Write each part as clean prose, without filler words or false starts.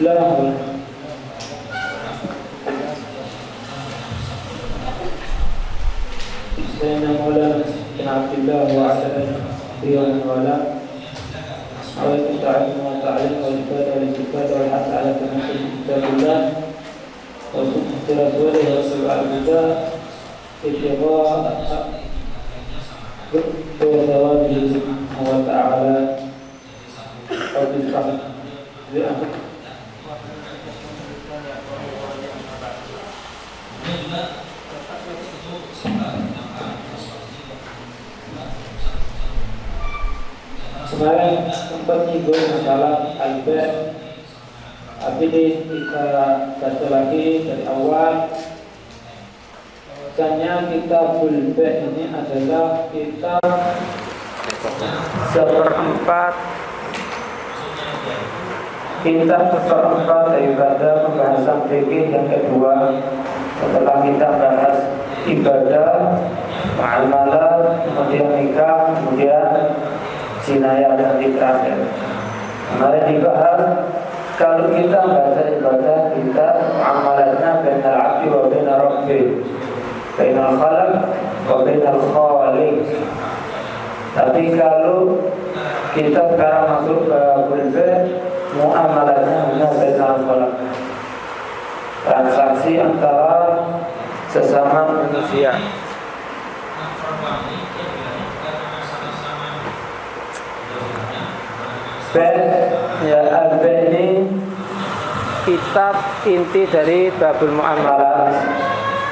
لا سيدنا مولانا بن عبد الله وعلى في يوم ولا حوالي التعلم والتعليم والإفادة والاستفادة والحث على تنفيذ كتاب الله وسنة رسوله واتباع الهدى ابتغاء ثوابه سبحانه وتعالى أو بالفضل بأمر. Kemarin sempat nyinggung masalah al-ba', tapi kita baca lagi dari awal. Bahwasanya kitabul ba' ini adalah kitab seperempat daripada pembahasan fikih yang kedua. Setelah kita bahas ibadah, muamalah, kemudian nikah, kemudian sinayah dan terakhir. Kemarin dibahas kalau kita baca ibadah kita muamalatnya bainal abdi wa bainal rabbi, bainal khalaq wa bainal khaliq. Tapi kalau kita sekarang masuk ke bulba, muamalatnya hanya bainal khalaq, transaksi antara sesama manusia. Ya, al-ba' ini kitab inti dari babul muamalah.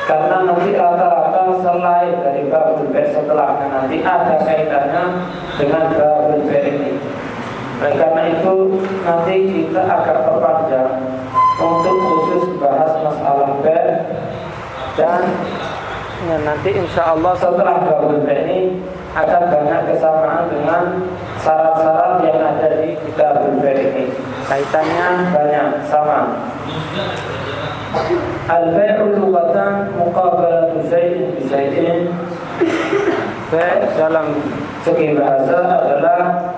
Karena nanti rata-rata selain dari babul ba' setelahnya nanti ada kaitannya dengan babul ba' ini. Oleh karena itu nanti kita agak perpanjang untuk khusus bahas masalah ba' dan ya, nanti insya Allah setelah babul ba' ini akan banyak kesamaan dengan syarat-syarat yang ada di kitabul ba' ini. Kaitannya banyak sama. Al-bai'u lughatan muqabalatu syai'in bi syai'in. Ba' dalam segi bahasa adalah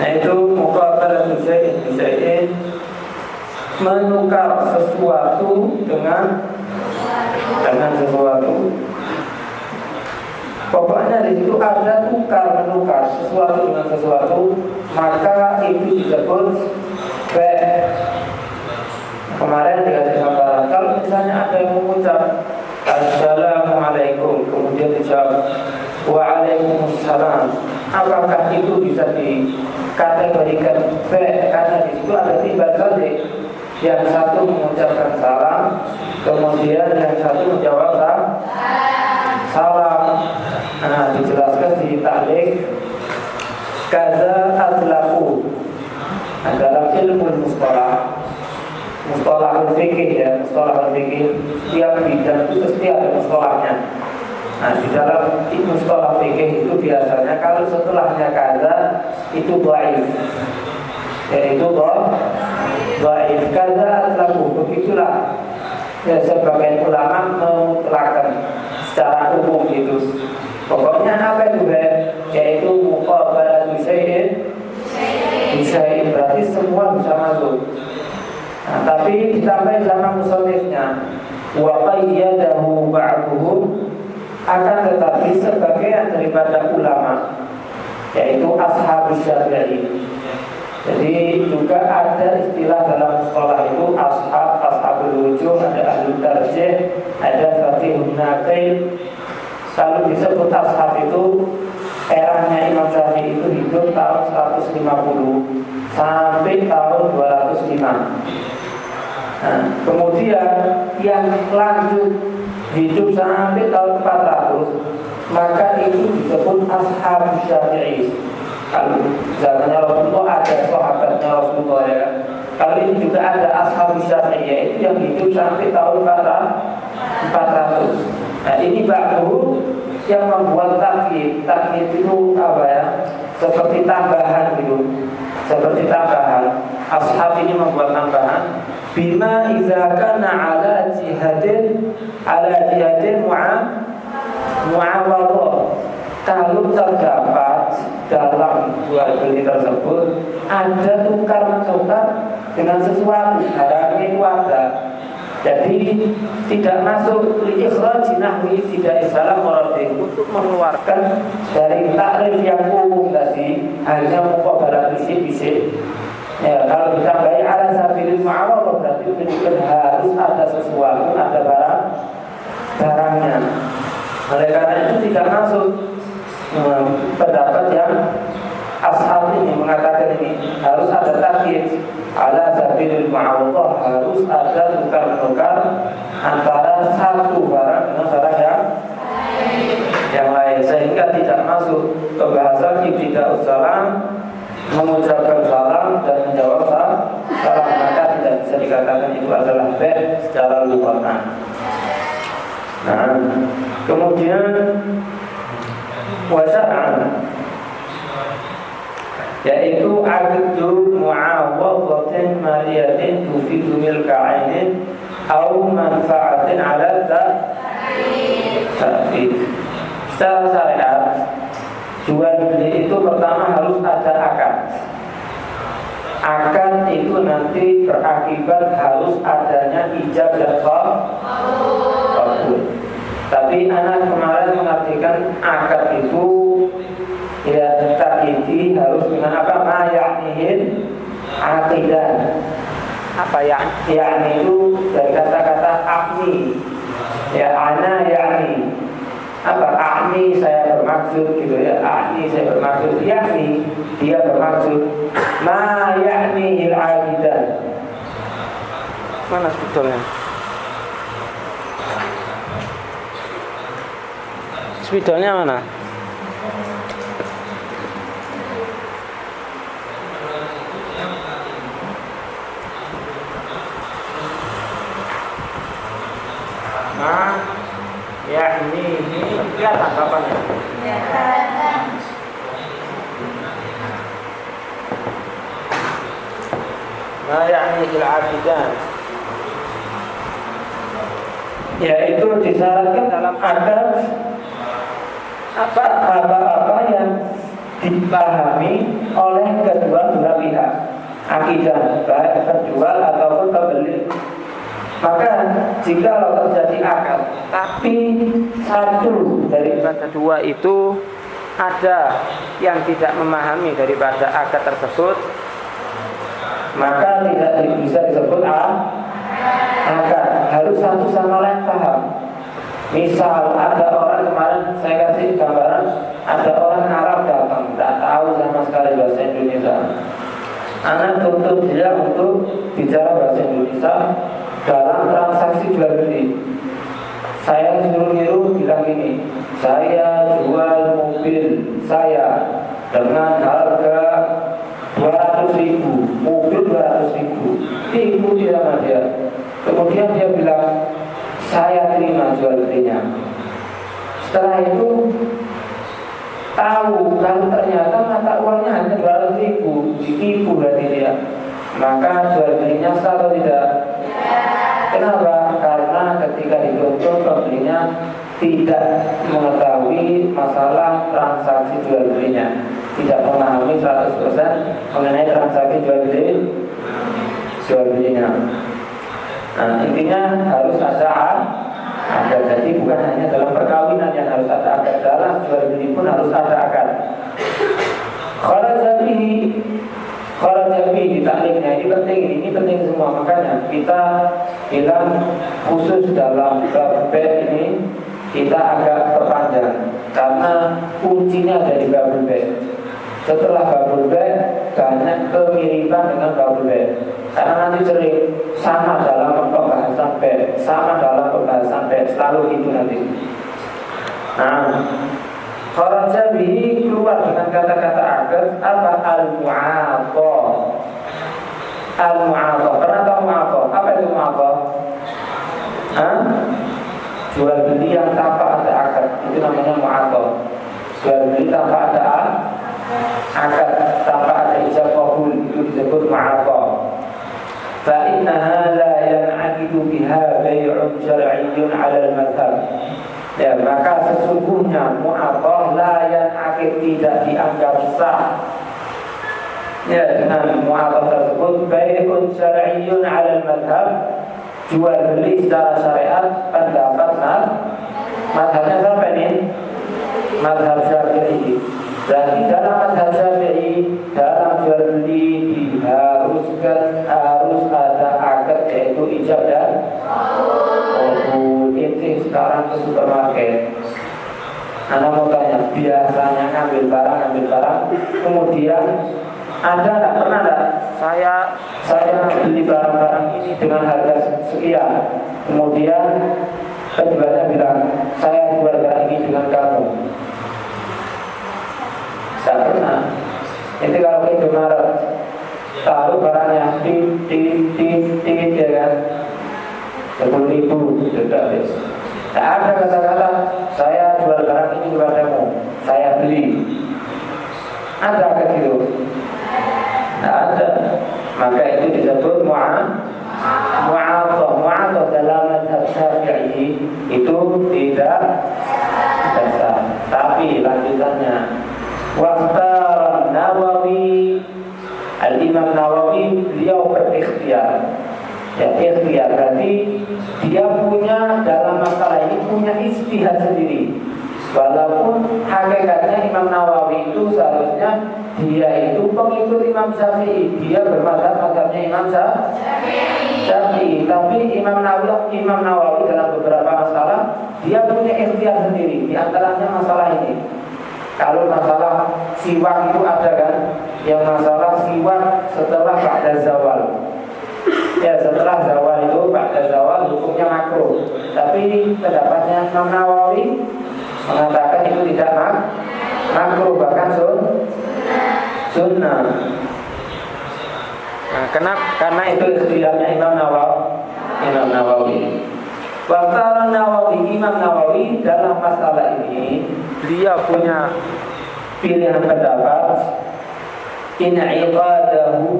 yaitu muqabalatu syai'in bi syai'in, menukar sesuatu dengan sesuatu. Pokoknya di situ ada menukar sesuatu dengan sesuatu, maka itu disebut ba'. Kemarin dikasih gambaran, kalau misalnya ada yang mengucap Assalamualaikum, kemudian dijawab Waalaikumsalam, apakah itu bisa dikategorikan ba'? Karena di situ ada timbal balik. Yang satu mengucapkan salam, kemudian yang satu menjawab salam. Nah, dijelaskan di ta'liq kaza atlaqu. Nah, dalam ilmu mustalahul fikih ya, mustalahul fikih setiap bidang itu pasti ada mustalahnya. Nah, di dalam mustalah fikih itu biasanya kalau setelahnya kaza itu dhaif. Yaitu dhaif kaza atlaqu. Begitulah ya, sebagian ulama memutlakkan secara umum gitu. Pokoknya apa itu ba'? Yaitu muqabalatu syai'in bi syai'in, berarti semua bisa masuk. Nah, tapi ditambah sama musannifnya wa qayyadahu ba'duhum, akan tetapi sebagian daripada ulama yaitu ashabus syafi'i. Jadi juga ada istilah dalam sekolah itu ashabul wujuh, ada ahlul tarjih, ada faqihun naqil. Kalau disebut ashab itu eranya Imam Syafi'i itu hidup tahun 150 sampai tahun 205. Nah, kemudian yang lanjut hidup sampai tahun 400, maka itu disebut ashab Syafi'i. Kalau zamannya Rasulullah ada sahabatnya Rasulullah ya. Kalau ini juga ada ashab Syafi'i, yaitu yang hidup sampai tahun 400. Nah, ini baru yang membuat takyid itu apa ya? Seperti tambahan gitu. Seperti tambahan. Ashab ini membuat tambahan bima idza kana ala jihadin mu'awadhah. kalau terdapat dalam jual beli tersebut ada tukar-menukar dengan sesuatu, barangnya itu ada. Jadi tidak masuk ikhraj nahwi tidak salah muradi untuk mengeluarkan dari takrif yang umum tadi hanya muqabalah bisik-bisik. Ya, kalau kita baik ala sabilil ma'ruf berarti menunjukkan harus ada sesuatu, ada barangnya. Oleh karena itu tidak masuk pendapat yang ashab ini mengatakan ini harus ada takyid ala sabilil ma'ruf, harus ada tukar-menukar antara satu barang dengan barang yang lain, sehingga tidak masuk pembahasan ibtida'us salam, mengucapkan salam dan menjawab salam, maka tidak bisa dikatakan itu adalah bai' secara lughatan. Nah, kemudian wasya'an, yaitu aqdu mu'awadhatin maliyatin tufidu milka 'ainin aw manfa'atin 'ala ta'fid. Secara syariat jual beli itu pertama harus ada akad. Akad itu nanti berakibat harus adanya ijab dan qabul. Tapi anak kemarin mengartikan akad itu ya takyidi harus dengan apa? Ma ya'nihin aqidan. Apa yakni itu dari kata-kata akni. Ya ana yakni. Apa akni saya bermaksud gitu ya. Akni saya bermaksud, yakni dia bermaksud. Ma ya'nihil aqidan. Mana sebetulnya? Spidolnya mana? Nah, ya ini lihat tanggapannya. Nah, ya ini al-aqidan. Yaitu disyaratkan dalam akad apa-apa yang dipahami oleh kedua belah pihak, akidah baik penjual ataupun pembeli. Maka jika terjadi akad tapi satu daripada dua itu ada yang tidak memahami daripada akad tersebut, maka tidak bisa disebut akad. Harus satu sama lain paham. Misal ada orang, kemarin saya kasih gambaran, ada orang Arab datang, tidak tahu sama sekali bahasa Indonesia. Anak tuntut dia untuk bicara bahasa Indonesia dalam transaksi jual beli. Saya suruh bilang gini, saya jual mobil saya dengan harga 200.000, mobil 200.000, diikuti sama dia. Kemudian dia bilang, saya terima jual belinya. Setelah itu tahu kalau ternyata mata uangnya hanya 200.000, ditipu berarti dia. Maka jual belinya sah atau tidak? Kenapa? Karena ketika dituntut pembelinya tidak mengetahui masalah transaksi jual belinya, tidak memahami 100% mengenai transaksi jual belinya. Nah, intinya harus ada akad. Jadi bukan hanya dalam perkawinan yang harus ada akad, dalam jual beli pun harus ada akad. Kharaja bihi taklimnya ini penting semua. Makanya kita bilang khusus dalam bab ini kita agak perpanjang karena kuncinya dari babul bai'. Setelah babul bai' banyak kemiripan dengan babul bai'. Karena nanti sering sama dalam pembahasan bai', selalu itu nanti. Nah, kharaja bihi keluar dengan kata-kata akad apa? Al-mu'athah. Al-mu'athah. Kenapa mu'athah? Apa itu mu'athah? Jual beli yang tanpa ada akad itu namanya mu'athah. Jual beli tanpa ada akad, tanpa ada ijab qabul, itu disebut mu'athah. فإنها لا ينعقد بها بيع شرعي على المذهب. Ya, maka sesungguhnya mu'athah la yan'aqid, tidak dianggap sah ya dengan mu'athah tersebut bai'un syar'iyyun 'ala al-madhhab, jual beli secara syariat pendapat madhabnya siapa ini? Madhab Syafi'i. Berarti dalam madhab Syafi'i, dalam jual beli diharuskan harus ada akad, yaitu ijab dan qabul. Itu sekarang ke supermarket, Anda mau tanya, biasanya ngambil barang, kemudian ada nggak, pernah nggak saya beli barang-barang ini dengan harga sekian, kemudian penjualnya bilang saya jual barang ini dengan kamu? Tidak pernah. Itu kalau ke Indomaret, taruh barangnya tit ya kan, 10.000 sudah habis. Tak ada kata-kata saya jual barang ini kepadamu, saya beli. Ada kayak gitu? Tak ada. Maka itu disebut mu'athah. Mu'athah dalam mazhab Syafi'i itu tidak sah. Tapi lanjutannya, waqtar Nawawi, Al-Imam Nawawi beliau berikhtiar. Ya, ikhtiar berarti dia punya dalam masalah ini punya ijtihad sendiri. Walaupun hakikatnya Imam Nawawi itu seharusnya dia itu pengikut Imam Syafi'i, dia bermadzhab-madzhabnya Imam Syafi'i. Tapi Imam Nawawi dalam beberapa masalah dia punya ikhtiar sendiri. Di antaranya masalah ini. Kalau masalah siwak itu ada kan, yang masalah siwak setelah ba'da zawal. Ya, setelah zawal itu, ba'da zawal hukumnya makruh. Tapi pendapatnya Imam Nawawi mengatakan itu tidak makruh, bahkan sunnah. Nah, karena itu ikhtiarnya Imam Nawawi. Waqtar Nawawi, Imam Nawawi dalam masalah ini dia punya pilihan pendapat, in'iqadahu,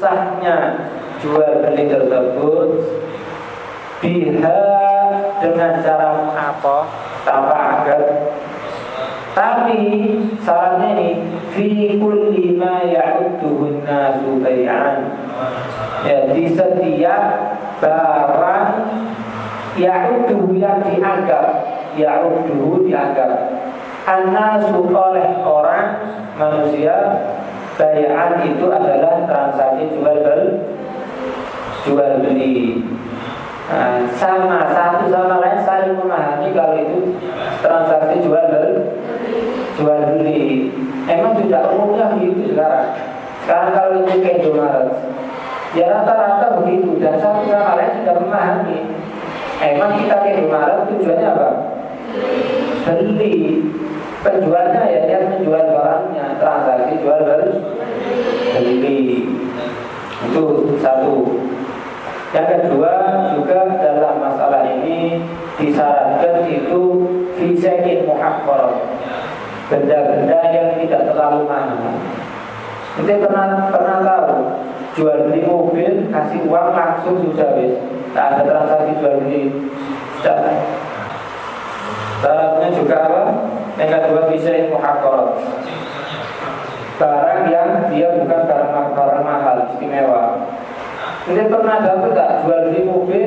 sahnya jual beli tersebut, biha, dengan cara apa? Tanpa akad. Tapi syaratnya ini fi kulli ma ya'udduhu an-nasu bai'an. Ya, di setiap barang ya'udduhu yang dianggap an-nasu oleh orang manusia, bai'an itu adalah transaksi jual beli. Nah, sama satu sama lain saling memahami kalau itu transaksi jual beli. Emang tidak umumnya begitu sekarang. Sekarang kalau itu ke Indomaret, ya rata-rata begitu, dan satu sama lain sudah memahami. Emang kita ke Indomaret tujuannya apa? Beli. Penjualnya ya dia menjual barangnya, transaksi jual beli. Itu satu. Yang kedua, juga dalam masalah ini disyaratkan itu fisain muhaqqar, benda-benda yang tidak terlalu mahal. Kita pernah tahu jual beli mobil, kasih uang langsung sudah habis, tak ada transaksi jual beli. Syaratnya juga apa? Yang kedua, fisain muhaqqar, barang yang dia bukan barang mahal, istimewa. Jadi pernah dapat tak jual beli mobil,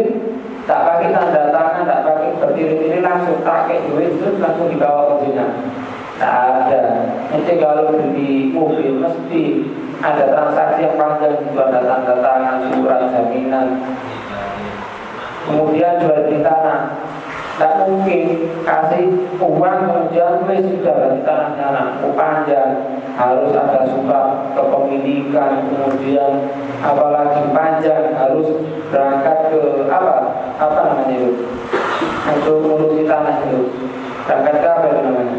tak pakai tanda tangan, tak pakai berdiri-diri, langsung pakai duit terus langsung dibawa mobilnya? Tak ada. Nanti kalau beli mobil mesti ada transaksi yang panjang, itu ada tanda tangan, surat jaminan. Kemudian jual beli tanah, tak mungkin kasih uang kemudian sudah beli tanahnya, panjang. Harus ada surat kepemilikan, kemudian apalagi panjang harus berangkat ke apa namanya itu, untuk ngurusi tanah itu, berangkat ke apa itu namanya?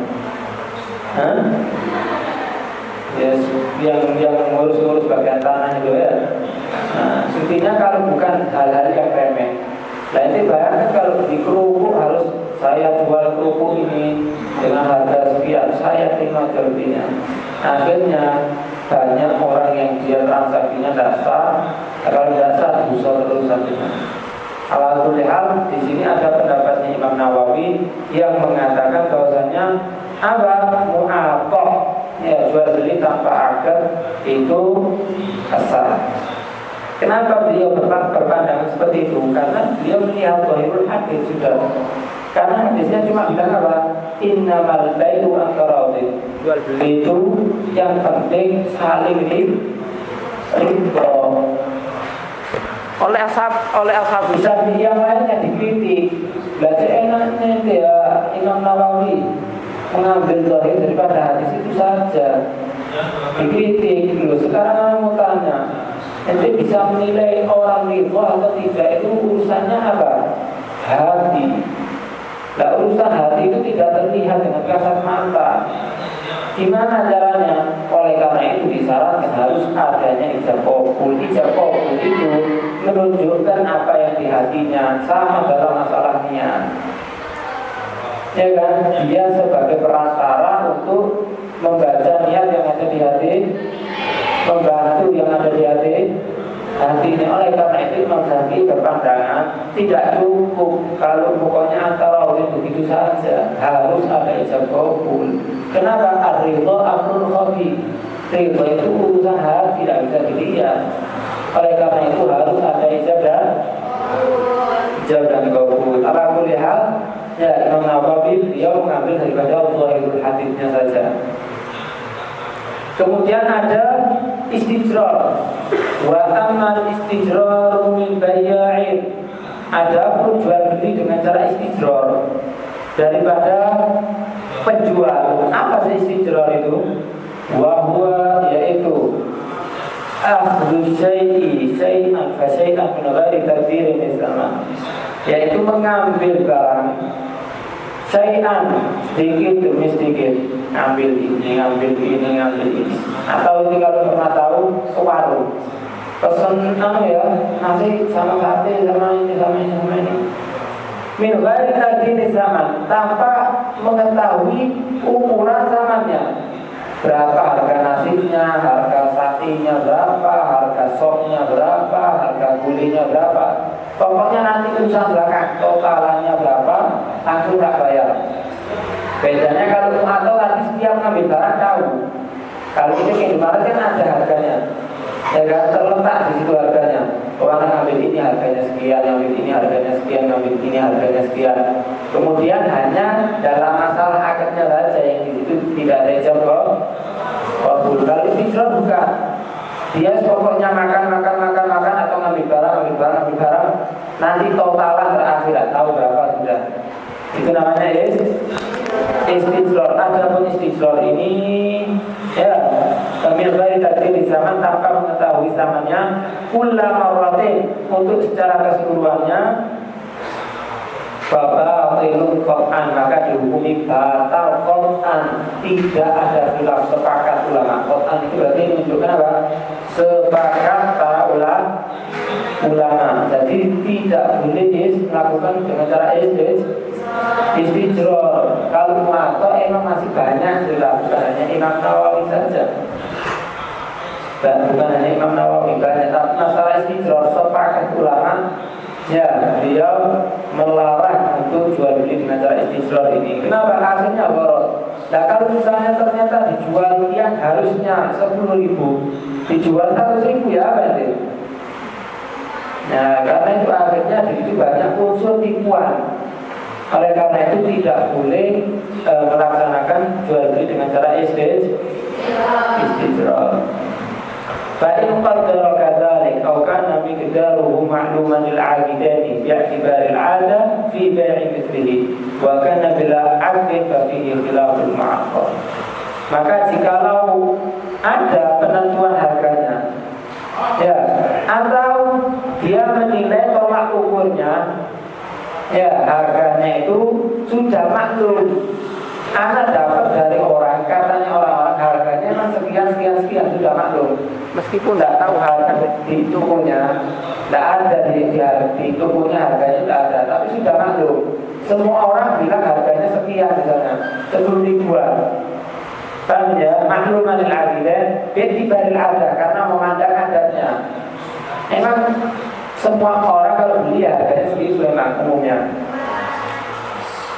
Yes, yang ngurus bagian tanah itu ya. Nah, intinya kalau bukan hal-hal yang remeh. Nah, ini bayangkan kalau di kerupuk harus saya jual kerupuk ini dengan harga sekian, saya terima jualnya. Akhirnya banyak orang yang dia transaksinya tidak sah. Kalau tidak sah, dosa terus saja. Alhamdulillah hal di sini ada pendapatnya Imam Nawawi yang mengatakan bahwasanya mu'athah, ya, jual beli tanpa akad itu sah. Kenapa beliau berpandangan seperti itu? Karena beliau melihat zahirul hadis sudah. Karena hadisnya cuma bilang apa? Innamal bai'u an-taradin. Jual beli itu yang penting saling ridho. Oleh ashab Syafi'i yang lainnya dikritik. Belajar enaknya dia Imam Nawawi mengambil zahir daripada hadis itu saja. Dikritik dulu. Sekarang mau tanya, ente bisa menilai orang ridho atau tidak, itu urusannya apa? Hati. Nah, urusan hati itu tidak terlihat dengan kasat mata. Gimana caranya? Oleh karena itu disyaratkan harus adanya ijab qabul. Ijab qabul itu menunjukkan apa yang di hatinya, sama dalam masalah niat. Ya kan? Dia sebagai perantara untuk membaca niat yang ada di hati, membantu yang ada di hatinya. Oleh karena itu Imam Syafi'i berpandangan tidak cukup kalau pokoknya antara begitu saja, harus ada ijab qabul. Kenapa? Ar-ridha amrun khafi. Ridha itu urusan hati, tidak bisa dilihat. Oleh karena itu harus ada ijab dan qabul. Ala kulli hal, ya, Imam Nawawi beliau mengambil daripada zahirul hadisnya saja. Kemudian ada istijrar. Wa amal istijrar min bayya'in. Ada pun jual beli dengan cara istijrar daripada penjual. Apa sih istijrar itu? Wa huwa, yaitu akhdhu syai'an fa syai'an min ghairi taqdirin sama. Yaitu mengambil barang syai'an, sedikit demi sedikit, ngambil ini, ngambil ini. Atau ini kalau pernah tahu ke warung, pesen ya, nasi sama sate sama ini. Min ghairi taqdirin zaman, tanpa mengetahui ukuran zamannya. Berapa harga nasinya, harga satenya berapa, harga sopnya berapa, harga gulinya berapa. Pokoknya nanti urusan belakang, totalannya berapa, langsung tak bayar. Bedanya kalau atau nanti setiap ngambil barang tahu. Kalau itu yang kemarin kan ada harganya, ya kan, terletak di situ harganya. Orang ngambil ini harganya sekian, ngambil ini harganya sekian, ngambil ini harganya sekian. Kemudian hanya dalam masalah akadnya saja yang di situ tidak ada ijab qabul. Kalau istijrar bukan. Dia pokoknya makan atau ngambil barang, nanti totalan terakhir tahu berapa sudah. Itu namanya istijrar. Adapun istijrar ini, ya, ambil dari tadi di zaman tanpa mengetahui zamannya, kullamarotin, untuk secara keseluruhannya, batilun qat'an, maka dihukumi batal qat'an. Tidak ada khilaf, sepakat ulama. Qat'an itu berarti menunjukkan apa? Sepakat para ulama. Jadi tidak boleh melakukan dengan cara istijrar. Kalau mu'athah emang masih banyak khilaf, bukan hanya Imam Nawawi saja. Dan bukan hanya Imam Nawawi, banyak. Tapi masalah istijrar sepakat ulama, ya, beliau melarang untuk jual beli dengan cara istijrar ini. Kenapa? Akhirnya borot. Nah, kalau misalnya ternyata dijual yang harusnya 10.000, dijual 100.000, ya berarti. Nah, karena itu akhirnya begitu banyak unsur tipuan. Oleh karena itu tidak boleh melaksanakan jual beli dengan cara istijrar. Fa'in qaddara kadzalik aw kana miqdaruhu ma'luman lil 'aqidaini bi'tibari al-'ada fi bai'i mithlihi wa kana bila 'aqd fa fihi khilaful mu'aqqad. Maka jikalau ada penentuan harganya, ya, atau dia menilai tolak ukurnya, ya, harganya itu sudah maklum. Anak dapat dari orang, katanya orang-orang harganya memang sekian sudah maklum. Meskipun tidak tahu harga di tokonya, tidak ada di tokonya harganya tidak ada, tapi sudah maklum. Semua orang bilang harganya sekian, misalnya 10.000-an. Kan ya, makluman al-aqidah, bi'tibaril ada, karena memandang adatnya. Memang semua orang kalau beli harganya segitu memang umumnya.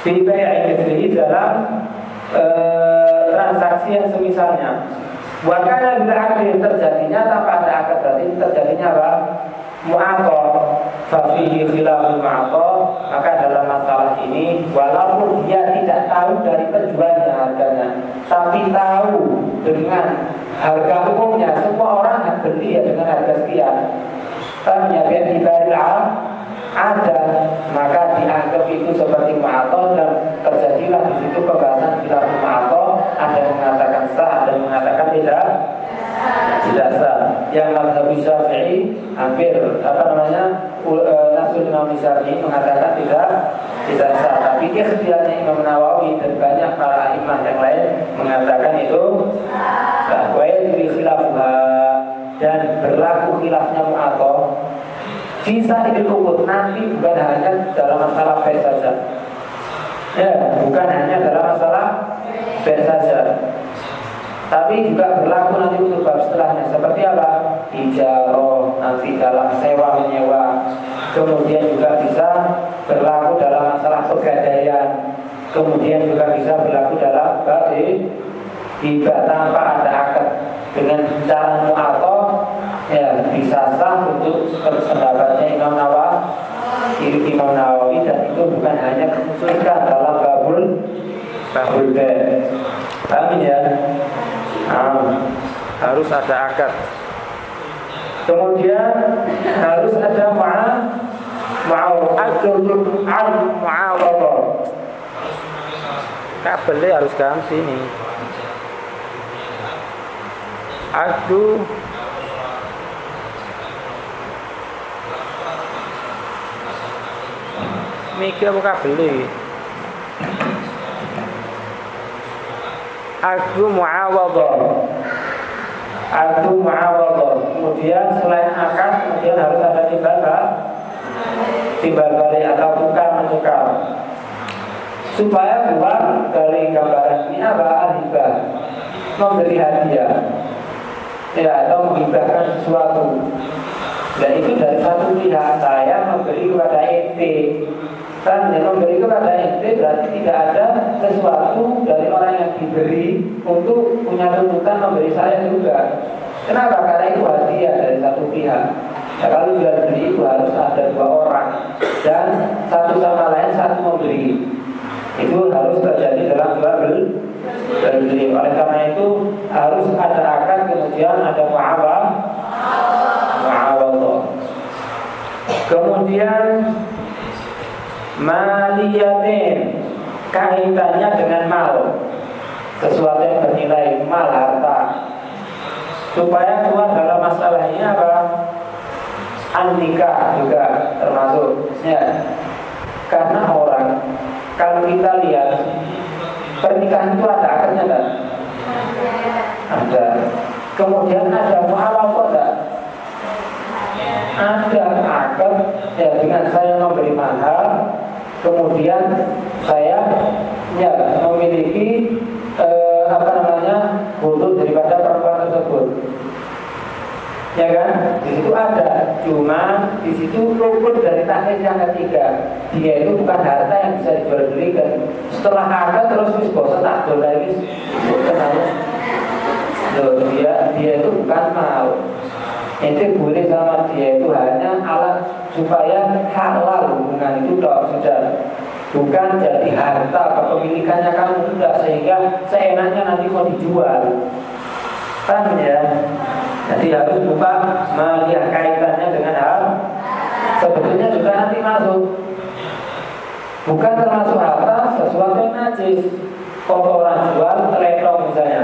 Di bai'i dalam transaksi yang semisalnya. Wakana bila akad terjadinya tanpa ada akad, berarti terjadinya apa? Mu'aqah. Fafihi khilaful mu'aqah. Maka dalam masalah ini, walaupun dia tidak tahu dari penjualnya harganya, tapi tahu dengan harga umumnya, semua orang beli ya dengan harga sekian. Tapi ya biar dibayar ada, maka dianggap itu seperti mu'aqah dan terjadilah di situ pembahasan khilaful mu'aqah. Ada yang mengatakan sah, ada yang mengatakan tidak sah. Yang mazhab Syafi'i hampir Nasul Imam Syafi'i mengatakan tidak sah. Tapi ikhtiarnya Imam Nawawi dan banyak para imam yang lain mengatakan itu sah. Wa yadri khilafuha, dan berlaku khilafnya mu'aqah bisa diukur nanti bukan hanya dalam masalah baik saja. Ya, bukan hanya dalam masalah baik saja, tapi juga berlaku nanti untuk bab setelahnya. Seperti apa? Ijarah, nanti dalam sewa menyewa. Kemudian juga bisa berlaku dalam masalah pegadaian. Kemudian juga bisa berlaku dalam bab hibah tanpa ada akad. Dengan cara mu'aqah ya bisa sah untuk pendapatnya Imam Nawawi, dan itu bukan hanya khususkan dalam babul baik. Amin ya. Harus ada akad. Kemudian harus ada mu'awadhah. Kabelnya harus ganti nih. Adu mikir apa kabeli? Adu mu'awadhah. Kemudian selain akad, kemudian harus ada timbal balik atau tukar menukar. Supaya keluar dari gambaran ini apa? Hibah, memberi hadiah, ya, atau menghibahkan sesuatu. Dan itu dari satu pihak, saya memberi kepada ente. Kan yang memberi kepada ente berarti tidak ada sesuatu dari orang yang diberi untuk punya tuntutan memberi saya juga. Kenapa? Karena itu hadiah dari satu pihak. Ya, kalau jual beli itu harus ada dua orang dan satu sama lain satu memberi. Itu harus terjadi dalam jual beli. Oleh karena itu harus ada akad, kemudian ada mu'awadhah. Kemudian maliyatin, kaitannya dengan mal, sesuatu yang bernilai mal, harta. Supaya keluar dalam masalah ini apa? An-nikah juga termasuk ya. Karena orang, kalau kita lihat pernikahan itu ada akadnya kan? Ada. Kemudian ada mu'awadhah. Ada akad ya, dengan saya memberi mahar, kemudian saya ya memiliki butuh daripada perempuan tersebut. Ya kan? Di situ ada, cuma di situ luput dari takdir yang ketiga. Dia itu bukan harta yang bisa dijual belikan. Setelah akad terus bosan tak jual lagi, dia itu bukan mau. Itu boleh sama dia itu hanya alat supaya halal hubungan itu sudah, bukan jadi harta kepemilikannya kamu sudah, sehingga seenaknya nanti mau dijual. Kan ya? Jadi harus buka melihat kaitannya dengan hal sebetulnya juga nanti masuk. Bukan termasuk harta sesuatu yang najis. Orang jual telepon misalnya.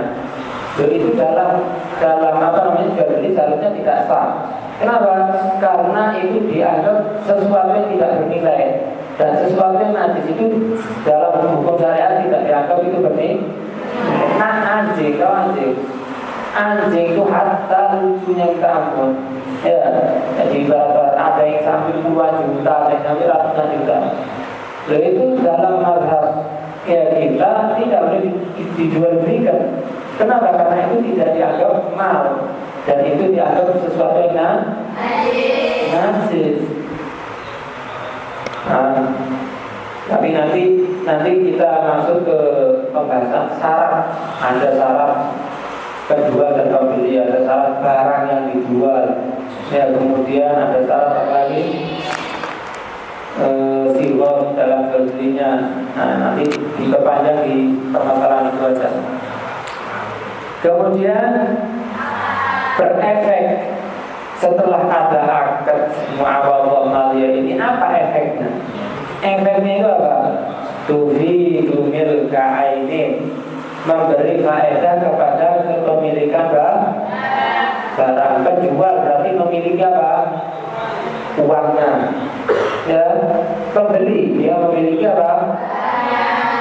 Jadi itu dalam jual beli seharusnya tidak sah. Kenapa? Karena itu dianggap sesuatu yang tidak bernilai, dan sesuatu yang najis itu dalam hukum syariat tidak dianggap itu bernilai. Nah anjing itu harta lucunya kita ampun. Ya, jadi ibarat ada yang sambil 2 juta, ada yang sambil ratusan juta. Lalu itu dalam mazhab ya kita tidak boleh dijual belikan. Kenapa? Karena itu tidak dianggap mal, dan itu dianggap sesuatu yang najis. Tapi nanti kita masuk ke pembahasan syarat. Ada syarat penjual dan pembeli, ada syarat barang yang dijual. Ya, kemudian ada syarat apa lagi? Sirot dalam jual belinya. Nanti diperpanjang di permasalahan itu aja. Kemudian berefek setelah ada akad muawadhah maliyah ini, apa efeknya? Efeknya itu apa? Tufidu milka ainin, memberi faedah kepada kepemilikan barang. Penjual berarti memiliki apa? Uangnya. Ya, pembeli dia memiliki apa?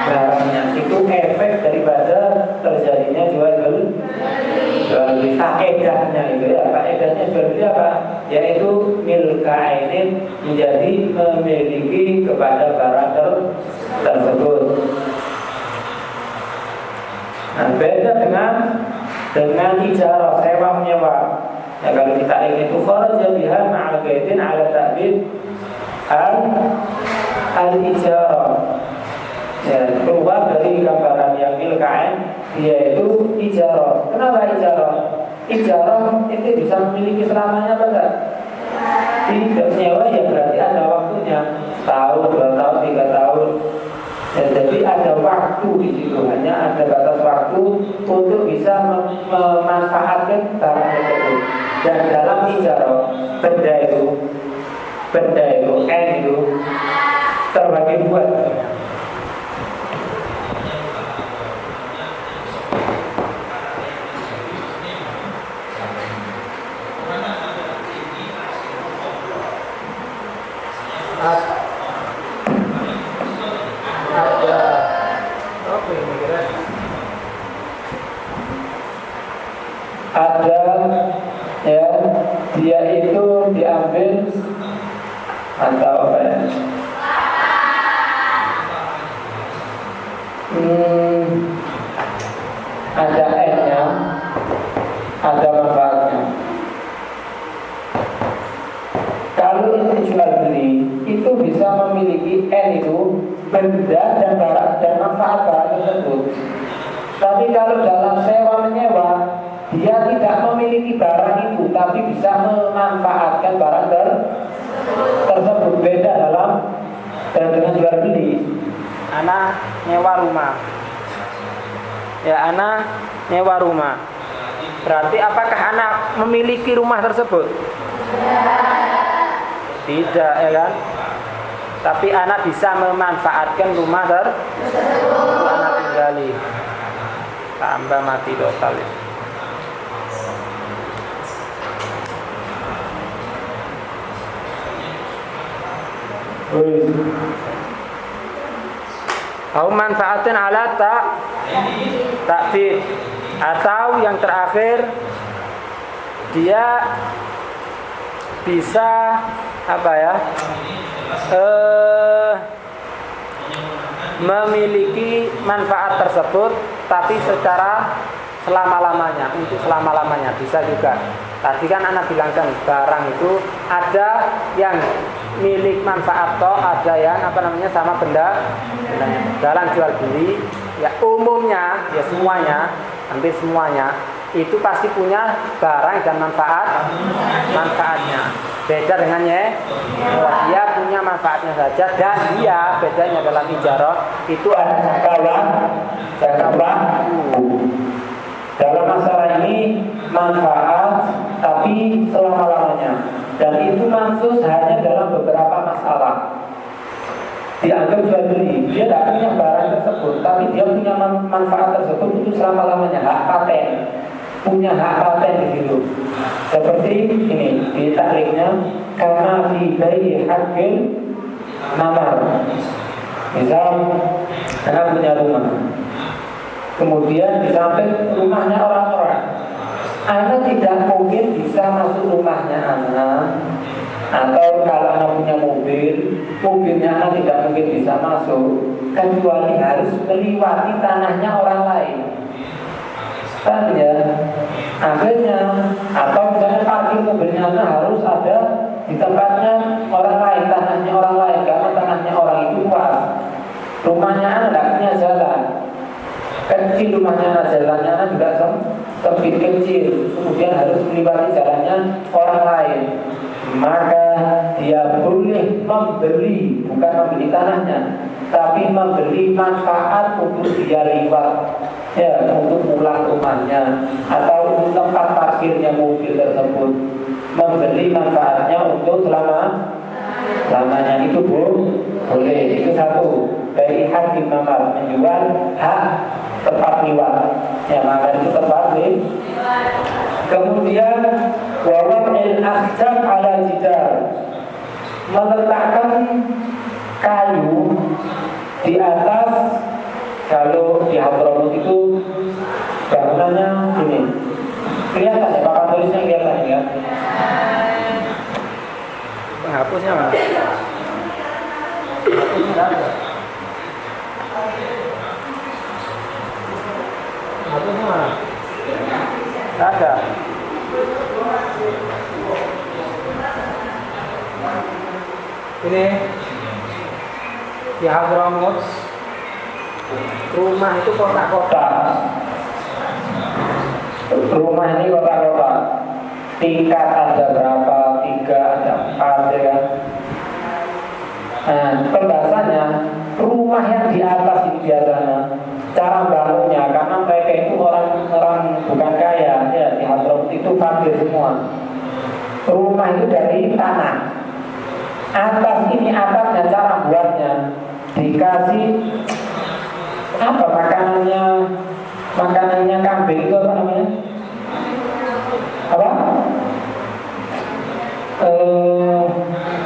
Barangnya. Itu efek daripada terjadinya jual beli. Faedahnya itu ya, faedahnya jual beli apa? Yaitu milka ainin, menjadi memiliki kepada barang tersebut. Nah, beda dengan ijarah, sewa menyewa. Ya, kalau kita ingin itu kharaja biha ma'al qaidin 'ala ta'bid al-ijarah. Ya, keluar dari gambaran yang milkain, yaitu ijarah. Kenapa ijarah? Ijarah itu bisa memiliki selamanya apa enggak? Tidak. Nyewa ya berarti ada waktunya, setahun, 2 tahun, 3 tahun. Ya, jadi ada waktu di situ, hanya ada batas waktu untuk bisa memanfaatkan barang tersebut. Dan dalam ijarah, benda itu N itu terbagi 2. Ada ya, dia itu diambil atau apa ya? Ada N-nya, ada manfaatnya. Kalau itu jual beli, itu bisa memiliki N itu benda dan barang dan manfaat barang tersebut. Tapi kalau dalam sewa menyewa, dia tidak memiliki barang itu, tapi bisa memanfaatkan barang tersebut. Beda dengan jual beli. Ana nyewa rumah. Ya, ana nyewa rumah. Berarti apakah anak memiliki rumah tersebut? Tidak, ya kan? Tapi anak bisa memanfaatkan rumah tersebut. Anak tinggali. Tambah mati total ya. Au manfaatin ala ta'fid, atau yang terakhir dia bisa apa ya, memiliki manfaat tersebut tapi secara selama-lamanya, untuk selama-lamanya bisa juga. Tadi kan anak bilangkan barang itu ada yang milik manfaat toh, ada yang sama bendanya. Dalam jual beli ya umumnya ya semuanya, hampir semuanya itu pasti punya barang dan manfaatnya. Beda dengan dia punya manfaatnya saja, dan dia bedanya dalam ijarah itu ada jangka waktu. Dalam masalah ini manfaat tapi selama-lamanya, dan itu mansus hanya dalam beberapa masalah. Dianggap jual beli, dia tidak punya barang tersebut, tapi dia punya manfaat tersebut itu selama-lamanya, hak paten, punya hak paten di situ. Seperti ini di takriknya, karena fi bayi hakil namar. Misal anak punya rumah, kemudian di samping rumahnya orang-orang, anak tidak mungkin bisa masuk rumahnya anak. Atau kalau anak punya mobilnya anak tidak mungkin bisa masuk, kecuali harus melewati tanahnya orang lain. Kan ya, akhirnya atau misalnya parkir mobilnya anak harus ada di tempatnya orang lain, tanahnya orang lain, karena tanahnya orang itu luas. Rumahnya anak tidak punya jalan, kecil rumahnya anak, jalannya anak juga sempit kecil, kemudian harus melewati jalannya orang lain. Maka dia boleh membeli, bukan membeli tanahnya, tapi membeli manfaat untuk dia lewat, ya, untuk pulang rumahnya atau untuk tempat parkirnya mobil tersebut. Membeli manfaatnya untuk selamanya itu boleh. Itu satu. Dari hak imamah, menjual hak tempat lewat, ya, maka itu tempat lewat. Kemudian wawab'il akhjab ala jidar, meletakkan kayu di atas. Kalau di Hadramut itu bangunannya ini kelihatan ya, papan tulisnya kelihatan ya. Penghapusnya mana? Penghapusnya ada. Penghapusnya mana? Ada. Ini di Hadramut, rumah itu kotak-kotak. Rumah ini kotak-kotak. Tingkat ada berapa? 3, ada 4, ya kan? Nah, pembahasannya rumah yang di atas ini biasanya cara bangunnya, karena mereka itu orang bukan kaya, ya, di Hadramut itu fakir semua. Rumah itu dari tanah. Atas ini atapnya, cara buatnya dikasih apa, makanannya kambing itu apa namanya? Apa?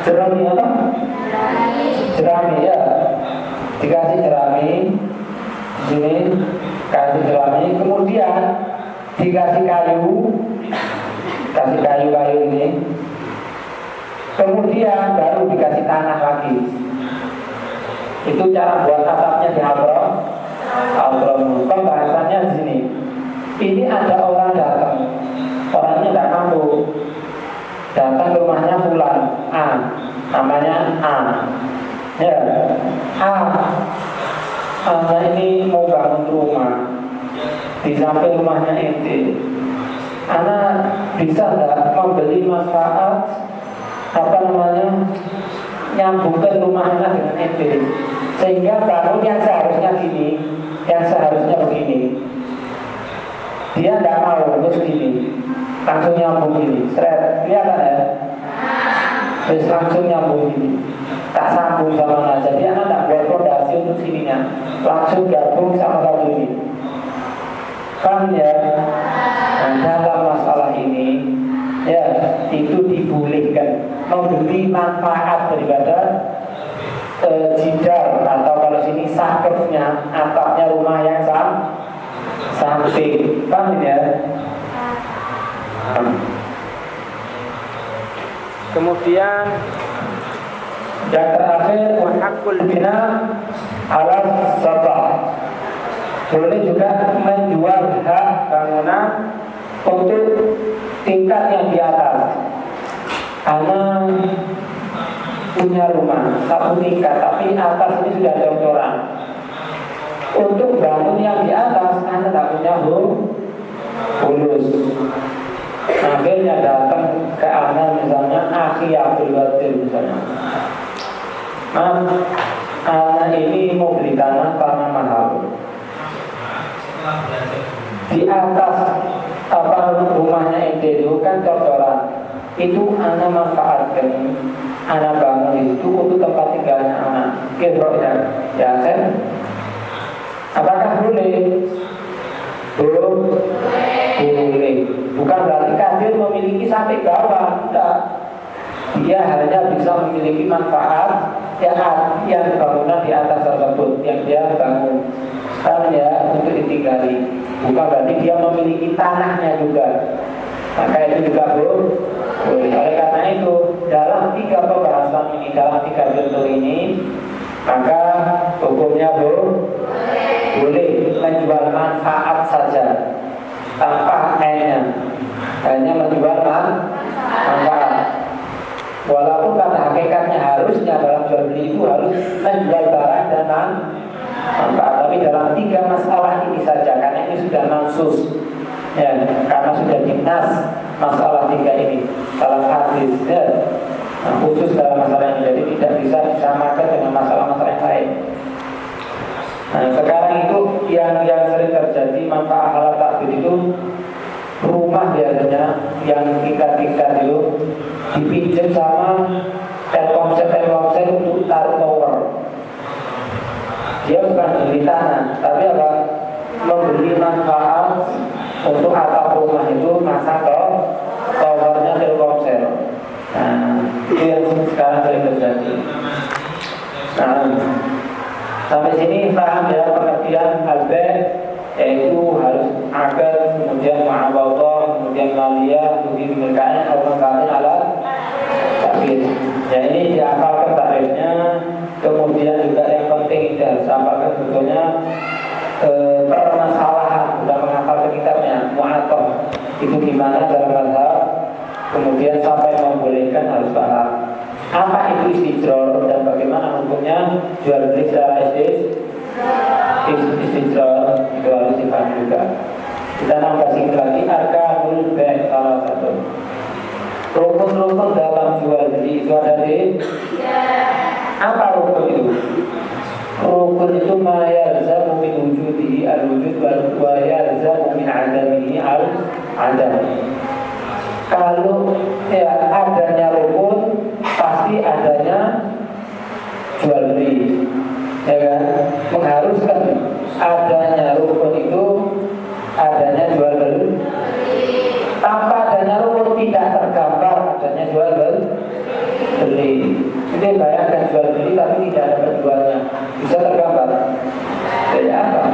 Jerami apa? Jerami, ya. Dikasih jerami. Di sini kasih jerami, kemudian dikasih kayu ini. Kemudian baru dikasih tanah lagi. Itu cara buat atapnya di Hadramut. Pembahasannya di sini. Ini ada orang datang, orangnya tidak mampu, datang ke rumahnya fulan A, namanya A, ya, A ini mau bangun rumah di samping rumahnya ente. Anak bisa tidak membeli manfaat nyambungkan rumah anak dengan ente, sehingga bangun yang seharusnya gini, yang seharusnya begini, dia tidak mau, terus gini, langsung nyambung gini, seret, kelihatan ya, terus langsung nyambung gini, tak sambung sama aja. Jadi anak tidak buat fondasi untuk sininya, langsung gabung sama satu ini. Paham ya? Nah, dalam masalah ini, ya, itu dibolehkan membeli manfaat daripada jidar, atau kalau sini saketnya, atapnya rumah yang samping. Paham ya? Kemudian yang terakhir, hakul bina ala sabah. Boleh juga menjual hak bangunan untuk tingkat yang di atas. Anak punya rumah satu tingkat, tapi atas ini sudah ada orang. Untuk bangun yang di atas, anak tidak punya bonus. Akhirnya datang ke anak, misalnya Akhi Abdul Qadir misalnya. Anak ini mau beli tanah karena mahal. Di atas rumahnya itu kan cocoran. Itu anak manfaatkan, anak bangun itu untuk tempat tinggalnya anak. Ya kan? Apakah boleh? Boleh. Bukan berarti Qadir memiliki sampai bawah, tidak. Dia hanya bisa memiliki manfaat yang bangunan di atas tersebut yang dia bangun, ya, untuk ditinggali. Bukan berarti dia memiliki tanahnya juga. Maka itu juga boleh. Oleh karena itu, dalam 3 pembahasan ini, dalam 3 contoh ini, maka hukumnya boleh menjual manfaat saja tanpa N-nya, hanya menjual manfaat. Walaupun pada hakikatnya harusnya dalam jual beli itu harus menjual barang dan manfaat, tapi dalam 3 masalah ini saja, karena ini sudah mansus, ya, karena sudah dinas masalah 3 ini dalam hadis, ya, khusus dalam masalah ini, jadi tidak bisa disamakan dengan masalah-masalah yang lain. Nah, sekarang itu yang sering terjadi manfaat halal takdir itu, rumah biasanya yang kita dulu dipinjam sama Telkomsel untuk taruh tower. Dia bukan beli tanah, tapi apa? Membeli manfaat untuk atap rumah itu masa towernya Telkomsel. Nah, itu yang sekarang sering terjadi. Nah, sampai sini paham ya pengertian al-bay', yaitu harus akad, kemudian ma'awadhah, kemudian maliyah, kemudian milkanya atau mengkatin alat takdir. Ya, ini dihafalkan tarifnya. Kemudian juga yang penting itu harus hafalkan sebetulnya permasalahan, sudah menghafalkan kitabnya mu'athah itu gimana dalam mazhab. Kemudian sampai membolehkan harus paham apa itu istijrar dan bagaimana hukumnya jual beli secara istijrar, itu harus dipahami juga. Kita nambah sedikit lagi, arkanul bay' salah satu rukun-rukun dalam jual beli itu ada di apa rukun itu? Rukun itu ma yalzamu min wujudihi al-wujud wa yalzamu min adamihi al-adam. Kalau ya adanya rukun, pasti adanya jual beli, ya kan? Mengharuskan adanya rukun itu adanya jual beli. Tanpa adanya rukun tidak tergambar adanya jual beli. Jadi bayangkan jual beli tapi tidak ada penjualnya, bisa tergambar? Ya apa?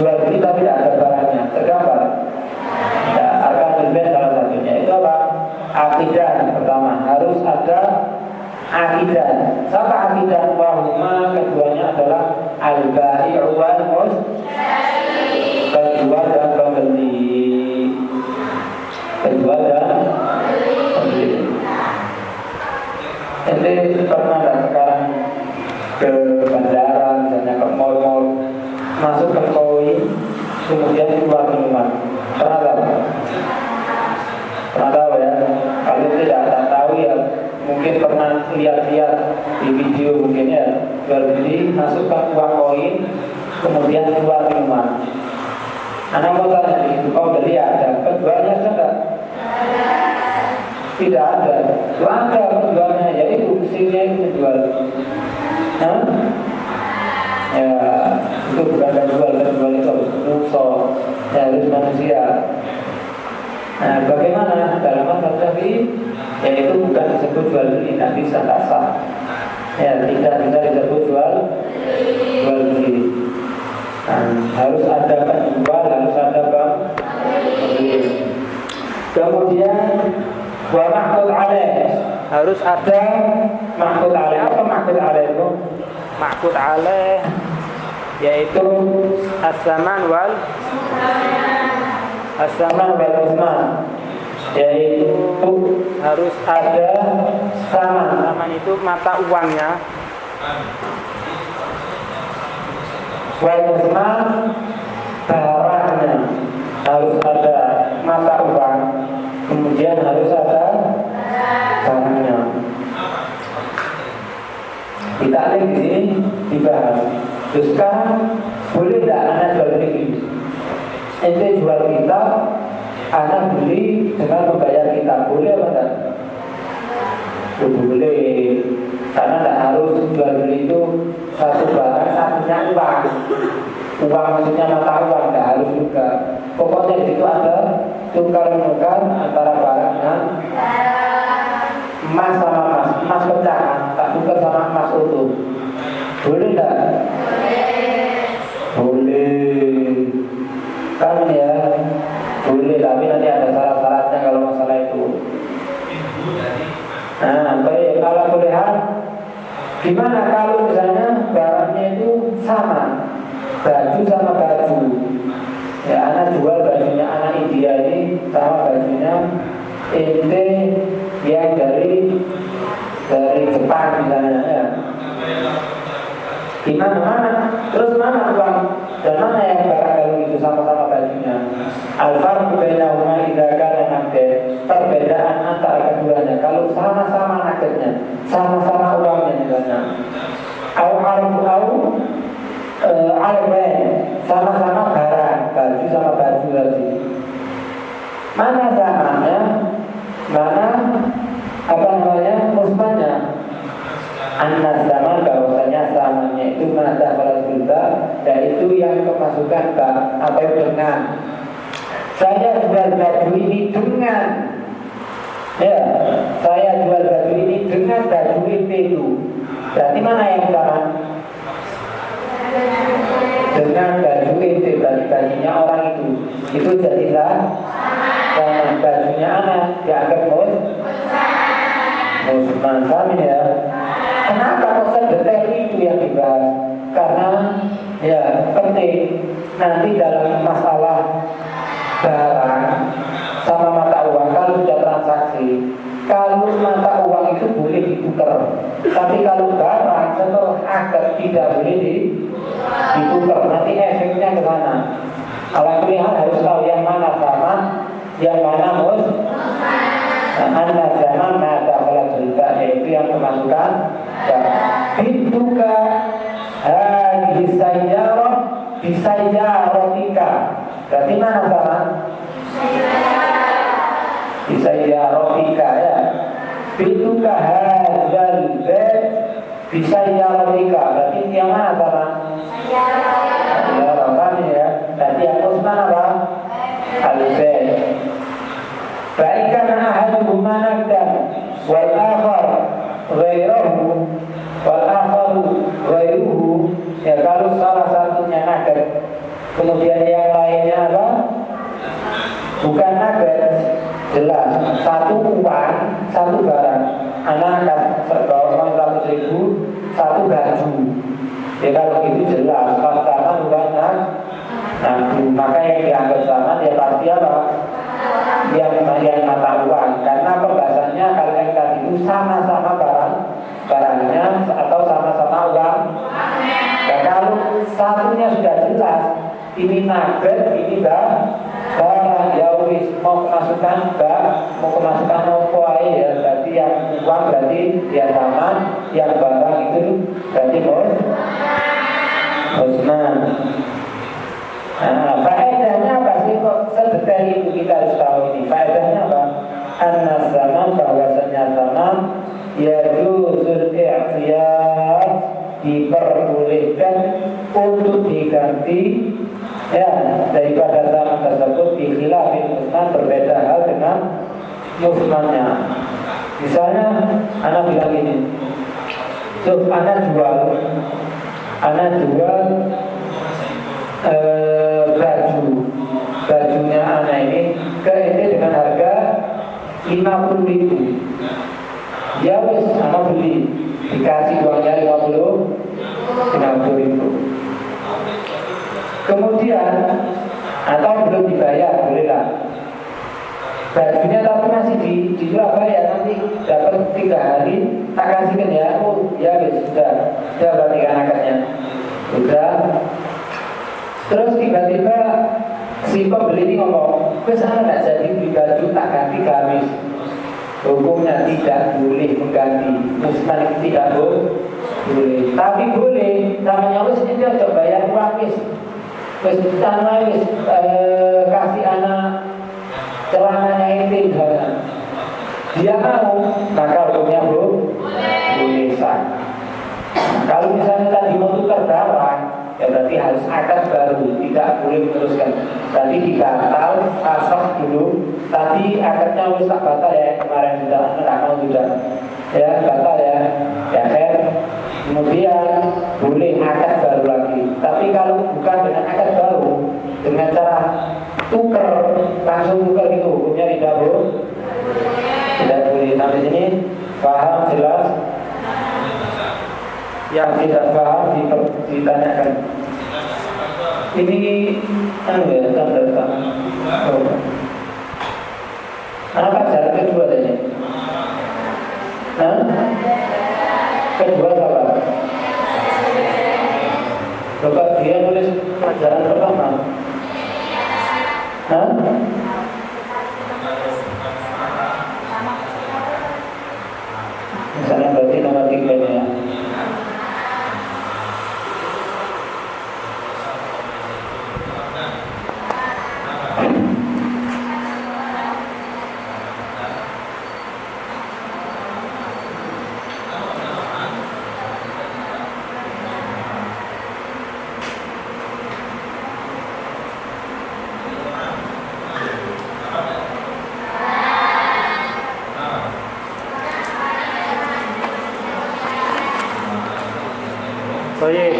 Jual beli tapi tidak ada barangnya, tergambar? Ya, arkanul bay' salah satunya itu apa? Akidah pertama, harus ada akidah. Siapa akidah? Wahuma, keduanya adalah al-bai'u wal mushtari, penjual dan pembeli. Penjual dan pembeli. Jadi pernah nggak sekarang ke bandara, misalnya ke mall-mall, masuk ke koin, kemudian keluar minuman? Pernah tahu? Pernah tahu ya? Kalau tidak tahu ya mungkin pernah lihat-lihat di video mungkin ya, jual beli, masukkan uang koin, kemudian keluar minuman. Anak mau tanya di situ, kau beli ada, penjualnya ada? Tidak ada. Itu ada penjualnya, yaitu mesinnya itu menjual. Hah? Ya, itu bukan penjual itu harus manusia, harus manusia. Nah, bagaimana dalam mazhab Syafi'i? Yaitu bukan disebut jual beli, tidak bisa, tak sah. Ya, tidak bisa disebut jual beli. Nah, harus ada penjual, harus ada pembeli. Kemudian wa mahkul alaih, harus ada mahkul alaih. Apa mahkul alaih itu? Mahkul alaih yaitu as-saman wal usman, yaitu harus ada saman. Saman itu mata uangnya. Wal usman, barangnya. Harus ada mata uang, kemudian harus ada barangnya. Kita lihat di sini dibahas. Terus sekarang boleh tidak anak jual beli? Ente jual kita, anak beli dengan membayar kita, boleh apa tidak? Boleh, karena tidak harus jual beli itu satu barang satunya uang. Uang maksudnya mata uang, tidak harus juga. Pokoknya di situ ada tukar menukar antara barangnya emas sama emas, emas pecahan, tak tukar sama emas utuh. Boleh tidak? Boleh. Kan ya, boleh, tapi nanti ada syarat-syaratnya kalau masalah itu. Nah, baik, kalau boleh, gimana kalau misalnya barangnya itu sama, baju sama baju? Ya, anak jual bajunya anak India ini sama bajunya ente yang dari dari Jepang misalnya ya. Gimana mana? Terus mana uang dan mana yang barang kalau itu sama-sama bajunya? Al-farqu bainahuma idza kana naqdan. Perbedaan antara keduanya kalau sama-sama naqdnya, sama-sama uangnya misalnya. Au sama-sama barang, baju sama baju lagi. Mana zamannya? Mana musmanya? Anas zaman bahwasanya zamannya itu mata kalau juga dan itu yang kemasukan atau dengan saya jual baju ini dengan saya jual baju ini dengan baju itu berarti mana yang sama? Dengan baju itu berarti bajunya orang itu jadilah sama bajunya anak dianggap musman kami ya. Kenapa kok sedetail itu yang dibahas? Karena ya penting nanti dalam masalah barang sama mata uang kalau sudah transaksi, kalau mata uang itu boleh ditukar, tapi kalau barang setelah akad tidak boleh ditukar. Nanti efeknya ke mana? Alhamdulillah harus tahu yang mana sama, yang mana Anda zaman mata kalau cerita yaitu yang kemasukan Bintuka Bisayyarotika. Berarti mana sama? Bisayyarotika ya. Bintuka hadzal bait Bisayyarotika. Berarti yang mana sama? Bisayyarotika ya. Berarti yang mana apa? Al-bait. Baikkan ahaduhuma naqdan wal akhar ghairuhu ya kalau salah satunya naqd kemudian yang lainnya apa? Bukan naqd, jelas satu uang, satu barang. Anak akan serba 100.000 satu baju. Ya kalau itu jelas sama bukan naqd. Maka yang dianggap sama dia pasti apa? Yang mata uang, karena pembahasannya kalau yang tadi itu sama-sama barangnya atau sama-sama uang. Dan kalau satunya sudah jelas ini nugget, ini barang ya wis mau kemasukan apa ya, berarti yang uang berarti dia sama, yang barang itu berarti musnah. Faedahnya apa sih kok sedetail itu kita harus tahu ini? Faedahnya apa? Anna zaman bahwasanya zaman yajuzul i'tiyad diperbolehkan untuk diganti ya daripada zaman tersebut dikhilafin musnah berbeda hal dengan musnahnya. Misalnya anak bilang ini, tuh anak jual bajunya anak ini ke ente dengan harga 50.000. Ya wis anak beli, dikasih uangnya 50.000. Kemudian atau belum dibayar, bolehlah. Bajunya tapi masih di Surabaya, nanti dapat 3 hari tak kasihkan ya. Oh ya wis sudah berarti anaknya sudah. Terus tiba-tiba si pembeli ini ngomong, kesana tidak jadi beli baju, tak ganti gamis. Hukumnya tidak boleh mengganti, musnah itu tidak boleh. Tapi boleh, namanya wis ini dia bayar uang wis tanah wis kasih anak celananya itu dia mau, maka hukumnya boleh sah. Kalau misalnya tadi mau tukar barang, ya berarti harus akad baru, tidak boleh meneruskan. Tadi dibatal, asal dulu. Tadi akadnya harus tak batal ya, kemarin sudah, ya batal ya kan. Kemudian boleh akad baru lagi. Tapi kalau bukan dengan akad baru, dengan cara tuker, langsung tuker itu hukumnya tidak boleh. Sampai sini paham jelas? Yang tidak paham ditanyakan. Ini ya tanda. Apa cara kedua tadi? Baik.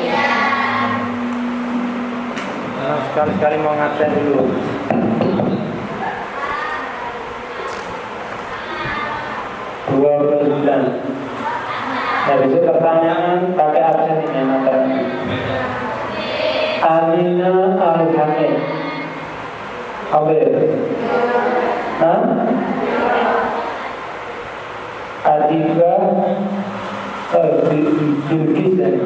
Nah, sekali-sekali mau ngabsen dulu. Nah, itu pertanyaan pakai absen ini nanti. Amina Al-Hamid. Hamid. Hah? Adiba Bilkisan.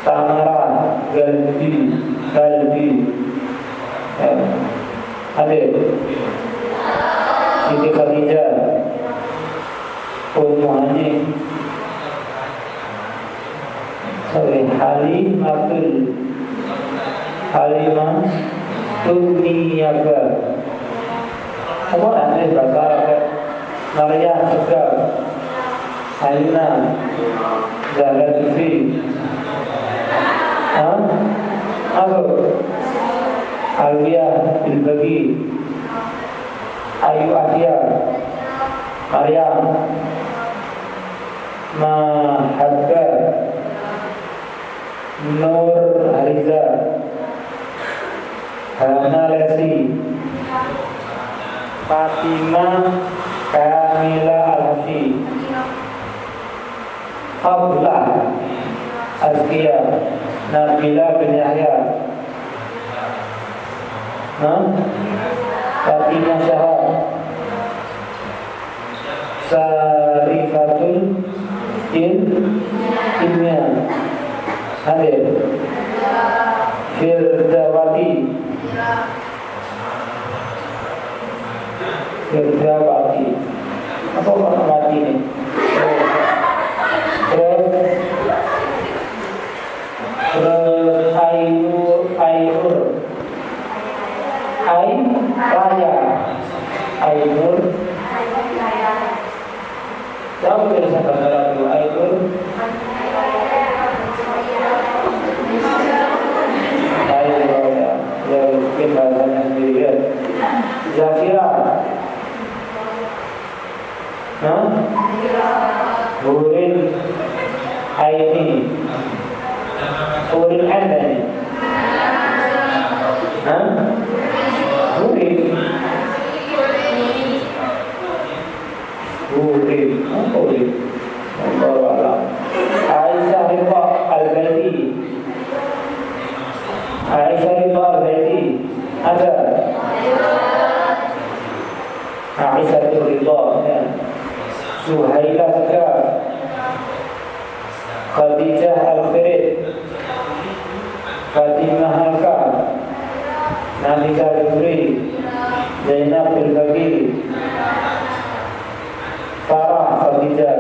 Tamara Galbi. Hamid. Siti Khadijah. Umuhani Halimah Tuniyaka. Apa nanti bahasa Arab? Maria Segar Halina Zahra Sufi. Masuk Aliyah Bilbagi, Ayu Asia, Maryam Mahabba, Nur Hariza, Hana Lesi, Fatimah Kamila Al-Hafi, Fadlah Azkia, Nabila bin Yahya, Fatimah Syahab, Sarifatul Ilmiah, hadir. Firdawati, apa orang mati ini? Terus Ainur jauh dari sahabat dulu. Ainur ya mungkin bahasanya sendiri ya. Zafira, Hurin Aini, Hurin Andani, Hurin, Aisyah Ridha Al-Baiti, ada Aisyah Ridha, ya. Suhaila Sekar, Khadijah Al-Khirid, Fatimah Halka, Nafisa Al-Jubri, Zainab Al-Baqi, Farah Khadijah.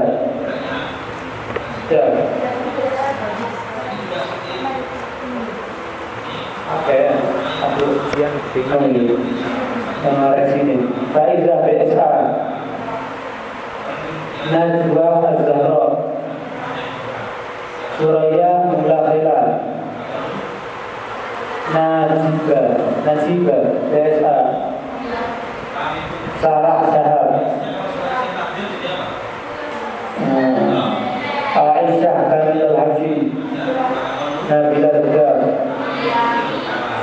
Ya. Oke, aku Yang bingung ini mengarah sini. Faizah BSA, Najwa Az-Zahra, Suraya Mulakhila, Najiba BSA, Sarah Syahab, Aisyah Kamil Al-Haji, Nabila Segar,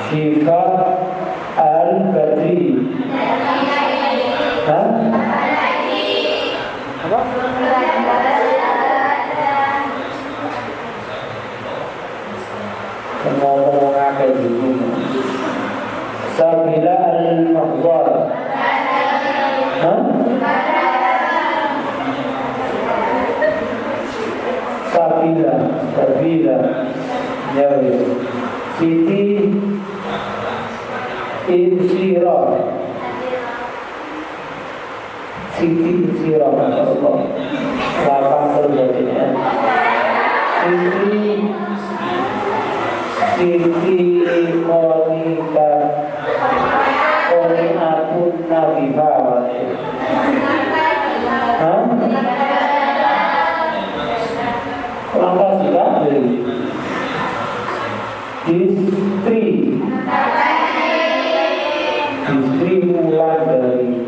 Syifa Al-Badri. apa? Ngomong apa dulu? Sabila Al-Mahzar. Sabila. Ya, Siti Insirah. Siti Insirah, Allah. Lapang terjadinya. Siti Monika Kolinatun Nabifah. Langkah sudah beli. Istri mulai dari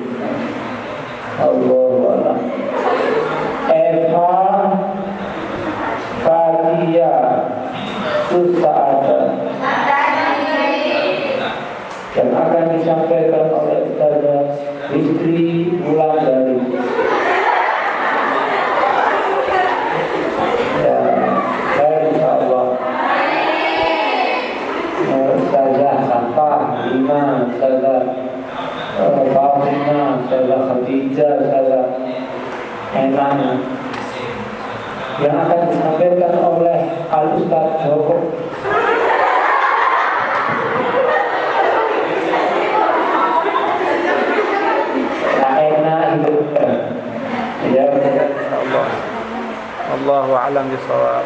Allah. Eva Tahia Susa'ada yang akan disampaikan oleh Ustazah Rizli Wulandari. Ya, baik insyaallah. Ustazah Sampah, Lima, Ustazah Fatimah, Ustazah Khadijah, Ustazah Enana yang akan disampaikan oleh Al-Ustaz Joko. Ya, insyaallah. Allahu a'lam bishawab.